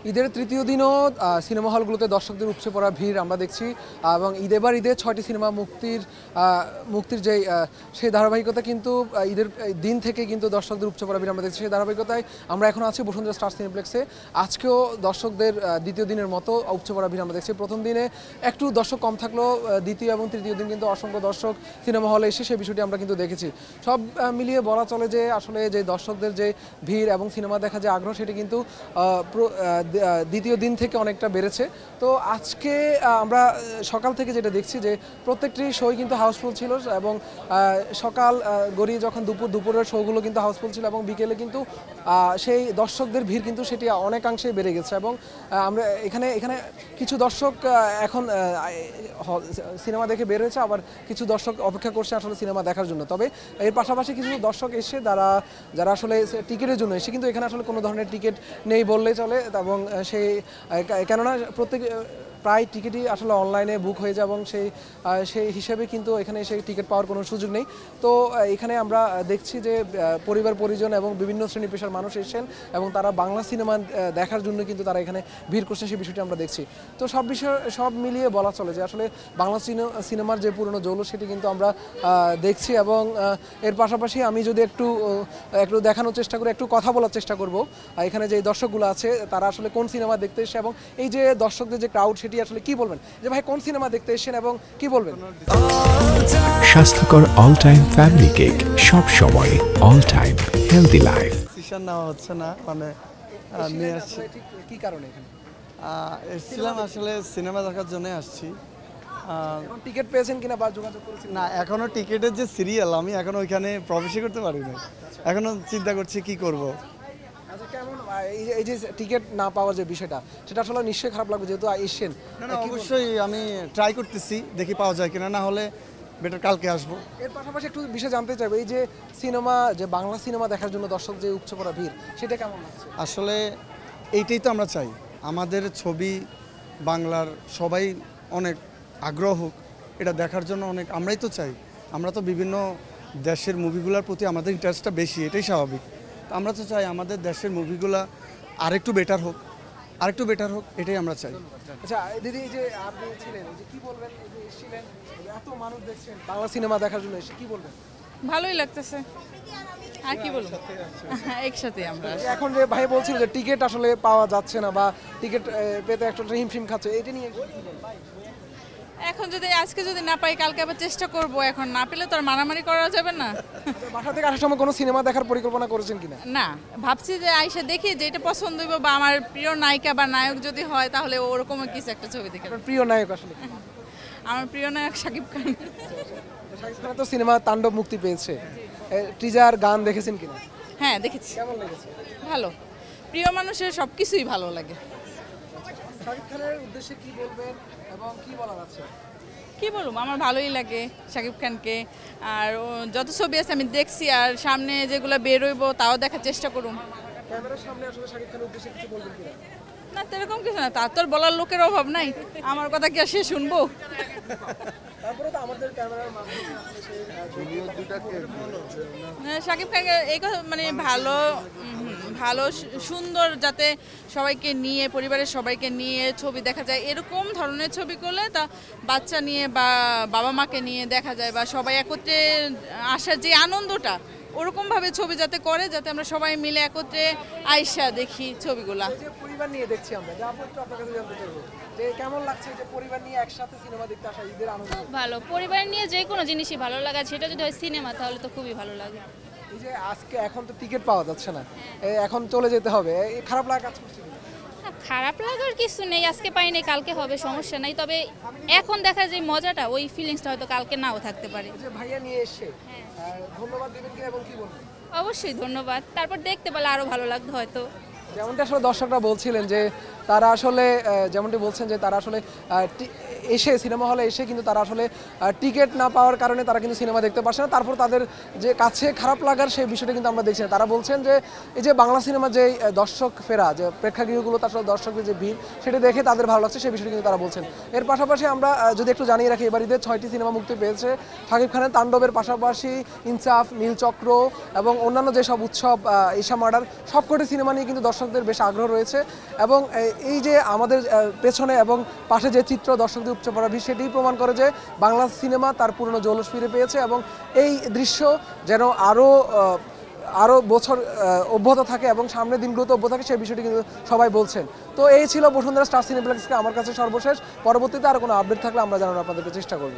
ঈদের তৃতীয় দিনও সিনেমা হলগুলোতে দর্শকদের উপচে পড়া ভিড় আমরা দেখছি এবং এবার ঈদে ৬টি সিনেমা মুক্তির যে সেই ধারাবাহিকতা কিন্তু ঈদের দিন থেকে কিন্তু দর্শকদের উপচে পড়া ভিড় আমরা দেখছি। সেই ধারাবাহিকতায় আমরা এখন আছি বসুন্ধরা স্টার সিনেপ্লেক্সে। আজকেও দর্শকদের দ্বিতীয় দিনের মতো উপচে পড়া ভিড় আমরা দেখছি। প্রথম দিনে একটু দর্শক কম থাকলেও দ্বিতীয় এবং তৃতীয় দিন কিন্তু অসংখ্য দর্শক সিনেমা হলে এসে সেই বিষয়টি আমরা কিন্তু দেখেছি। সব মিলিয়ে বলা চলে যে আসলে যে দর্শকদের যে ভিড় এবং সিনেমা দেখা যে আগ্রহ সেটি কিন্তু দ্বিতীয় দিন থেকে অনেকটা বেড়েছে। তো আজকে আমরা সকাল থেকে যেটা দেখছি যে প্রত্যেকটি শোই কিন্তু হাউসফুল ছিল এবং সকাল গড়িয়ে যখন দুপুরের শোগুলো কিন্তু হাউসফুল ছিল এবং বিকেলে কিন্তু সেই দর্শকদের ভিড় কিন্তু সেটি অনেকাংশেই বেড়ে গেছে এবং আমরা এখানে কিছু দর্শক এখন সিনেমা দেখে বের হয়েছে, আবার কিছু দর্শক অপেক্ষা করছে আসলে সিনেমা দেখার জন্য। তবে এর পাশাপাশি কিছু দর্শক এসে যারা আসলে টিকিটের জন্য এসে কিন্তু এখানে আসলে কোনো ধরনের টিকিট নেই বললেই চলে এবং কেননা প্রায় টিকিটই আসলে অনলাইনে বুক হয়ে যায় এবং সেই হিসেবে কিন্তু এখানে এসে টিকিট পাওয়ার কোনো সুযোগ নেই। তো এখানে আমরা দেখছি যে পরিবার পরিজন এবং বিভিন্ন শ্রেণী পেশার মানুষ এসেছেন এবং তারা বাংলা সিনেমা দেখার জন্য কিন্তু তারা এখানে ভিড় করছেন, সেই বিষয়টি আমরা দেখছি। তো সব মিলিয়ে বলা চলে যে আসলে বাংলা সিনেমার যে পুরনো জৌল সেটি কিন্তু আমরা দেখছি এবং এর পাশাপাশি আমি যদি একটু দেখানোর চেষ্টা করি, একটু কথা বলার চেষ্টা করব এখানে যে দর্শকগুলো আছে তারা আসলে কোন সিনেমা দেখতে এসে এবং এই যে দর্শকদের যে ক্রাউড সেটি আসলে কি বলবেন যে ভাই কোন সিনেমা দেখতে এসেছেন এবং কি বলবেন? স্বাস্থ্যকর অল টাইম ফ্যামিলি কেক, সব সময় all time healthy life. Decision নেওয়া হচ্ছে না, মানে নিয়ে আসছি। কি কারণে এখানে এসেছিলাম আসলে সিনেমা দেখার জন্য আসছি। এখন টিকিট পেয়েছেন কিনা বা যোগাযোগ করেছেন? না, এখনো টিকিটের যে সিরিয়াল আমি এখনো ওইখানে প্রবেশই করতে পারি না, এখনো চিন্তা করছি কি করব। আচ্ছা, কেমন এই যে টিকিট না পাওয়ার যে বিষয়টা সেটা আসলে নিশ্চয়ই খারাপ লাগবে যেহেতু এসেছেন। না, অবশ্যই আমি ট্রাই করতেছি, দেখি পাওয়া যায় কিনা, না হলে বেটার কালকে আসবো। এর পাশাপাশি একটু বিষয় জানতে চাইবো, এই যে বাংলা সিনেমা দেখার জন্য দর্শক যে উপচে পড়া ভিড় সেটা কেমন লাগছে? আসলে এইটাই তো আমরা চাই, আমাদের ছবি বাংলার সবাই অনেক আগ্রহ হোক, এটা দেখার জন্য অনেক আমরাই তো চাই। আমরা তো বিভিন্ন দেশের মুভিগুলোর প্রতি আমাদের ইন্টারেস্টটা বেশি, এটাই স্বাভাবিক। আমরা তো চাই আমাদের দেশের মুভিগুলো আরেকটু বেটার হোক, এটাই আমরা চাই। আচ্ছা দিদি, এই যে আপনি ছিলেন, এই যে কি বলবেন, এই যে এসেছিলেন এত মানুষ দেখছেন বাংলা সিনেমা দেখার জন্য এসে কি বলবেন? ভালোই লাগতেছে, আর কি বলবো, একসাথে আমরা। এখন যে ভাই বলছিল যে টিকিট আসলে পাওয়া যাচ্ছে না বা টিকিট পেতে একটা হিমশিম খাচ্ছে, এটা নিয়ে এখন আজকে যদি না পাই কালকে আবার চেষ্টা করব, এখন না পেলে তো আর মারামারি করা যাবে না। বাসা থেকে আসার সময় কোনো সিনেমা দেখার পরিকল্পনা করেছেন কিনা? না, ভাবছি যে আইসা দেখি যে এটা পছন্দ হইব বা আমার প্রিয় নায়িকা বা নায়ক যদি হয় তাহলে ওরকম কিছু একটা ছবি দেখে। প্রিয় নায়ক আসলে আমার প্রিয় নায়ক শাকিব খান। শাকিব খানের তো সিনেমা তাণ্ডব মুক্তি পেয়েছে, টিজার গান দেখেছেন কিনা? হ্যাঁ দেখেছি। কেমন লেগেছে? ভালো, প্রিয় মানুষের সব কিছুই ভালো লাগে। শাকিব খানের উদ্দেশ্যে কি বলবেন এবং কি বলার আছে? কি বলবো, আমার ভালোই লাগে শাকিব খানকে, আর যত ছবি আছে আমি দেখছি, আর সামনে যেগুলো বের হইব তাও দেখার চেষ্টা করুন। ক্যামেরার সামনে আসলে শাকিব খানের উদ্দেশ্যে কিছু বলবেন কিনা? না, এরকম কিছু না, তার তো বলার লোকের অভাব নাই, আমার কথা কি আর সে শুনবো? তারপরে তো আমাদের ক্যামেরার মাধ্যমে শাকিব খানকে এই কথা মানে ভালো সুন্দর, যাতে সবাইকে নিয়ে, পরিবারের সবাইকে নিয়ে ছবি দেখা যায়, এরকম ধরনের ছবি করলে তা বাচ্চা নিয়ে বা বাবা মাকে নিয়ে দেখা যায়, বা সবাই একত্রে আসার যে আনন্দটা ওরকমভাবে ছবি যাতে করে, যাতে আমরা সবাই মিলে একত্রে আইসা দেখি ছবিগুলা। পরিবার নিয়ে দেখছি আমরা, যা একটু আপনার কাছে জানতে চাইবো যে কেমন লাগছে যে পরিবার নিয়ে একসাথে সিনেমা দেখতে আসা, ঈদের আনন্দ? খুব ভালো, পরিবার নিয়ে যে কোনো জিনিসই ভালো লাগে, সেটা যদি হয় সিনেমা তাহলে তো খুবই ভালো লাগে। এই যে আজকে এখন তো টিকিট পাওয়া যাচ্ছে না, এখন চলে যেতে হবে, খারাপ লাগা কাজ করছে? খারাপ লাগার কিছু নেই, আজকে পাইনি কালকে হবে, সমস্যা নাই। তবে এখন দেখা যে মজাটা, ওই ফিলিংসটা হয়তো কালকে নাও থাকতে পারে। যে ভাইয়া নিয়ে এসে ধন্যবাদ দেবেন কি এবং কি বলবেন? অবশ্যই ধন্যবাদ, তারপর দেখতে পেলে আরো ভালো লাগতো হয়তো। যেমনটা আসলে দর্শকরা বলছিলেন যে তারা আসলে যেমনটি বলছেন যে তারা আসলে এসে সিনেমা হলে এসে কিন্তু তারা আসলে টিকিট না পাওয়ার কারণে তারা কিন্তু সিনেমা দেখতে পারছে না। তারপর তাদের যে কাছে খারাপ লাগার সেই বিষয়টা কিন্তু আমরা দেখছি না। তারা বলছেন যে এই যে বাংলা সিনেমা যে দর্শক ফেরা, যে প্রেক্ষাগৃহগুলো তার আসলে দর্শকদের যে ভিড় সেটা দেখে তাদের ভালো লাগছে, সেই বিষয়টা কিন্তু তারা বলছেন। এর পাশাপাশি আমরা যদি একটু জানিয়ে রাখি, এবার ঈদের 6টি সিনেমা মুক্তি পেয়েছে। শাকিব খানের তাণ্ডবের পাশাপাশি ইনসাফ, নীলচক্র এবং অন্যান্য যেসব উৎসব, ঈশা মার্ডার, সবকটি সিনেমা নিয়ে কিন্তু দর্শকদের বেশ আগ্রহ রয়েছে এবং এই যে আমাদের পেছনে এবং পাশে যে চিত্র দর্শকদের উপচে পড়া ভিড় সেটাই প্রমাণ করে যে বাংলা সিনেমা তার পুরনো জৌলস ফিরে পেয়েছে এবং এই দৃশ্য যেন আরও বছর অব্যাহত থাকে এবং সামনের দিনগুলোতে অব্যাহত থাকে সেই বিষয়টি কিন্তু সবাই বলছেন। তো এই ছিল বসুন্ধরা স্টার সিনেপ্লেক্সকে আমার কাছে সর্বশেষ। পরবর্তীতে আর কোনো আপডেট থাকলে আমরা জানানোর আপনাদেরকে চেষ্টা করব।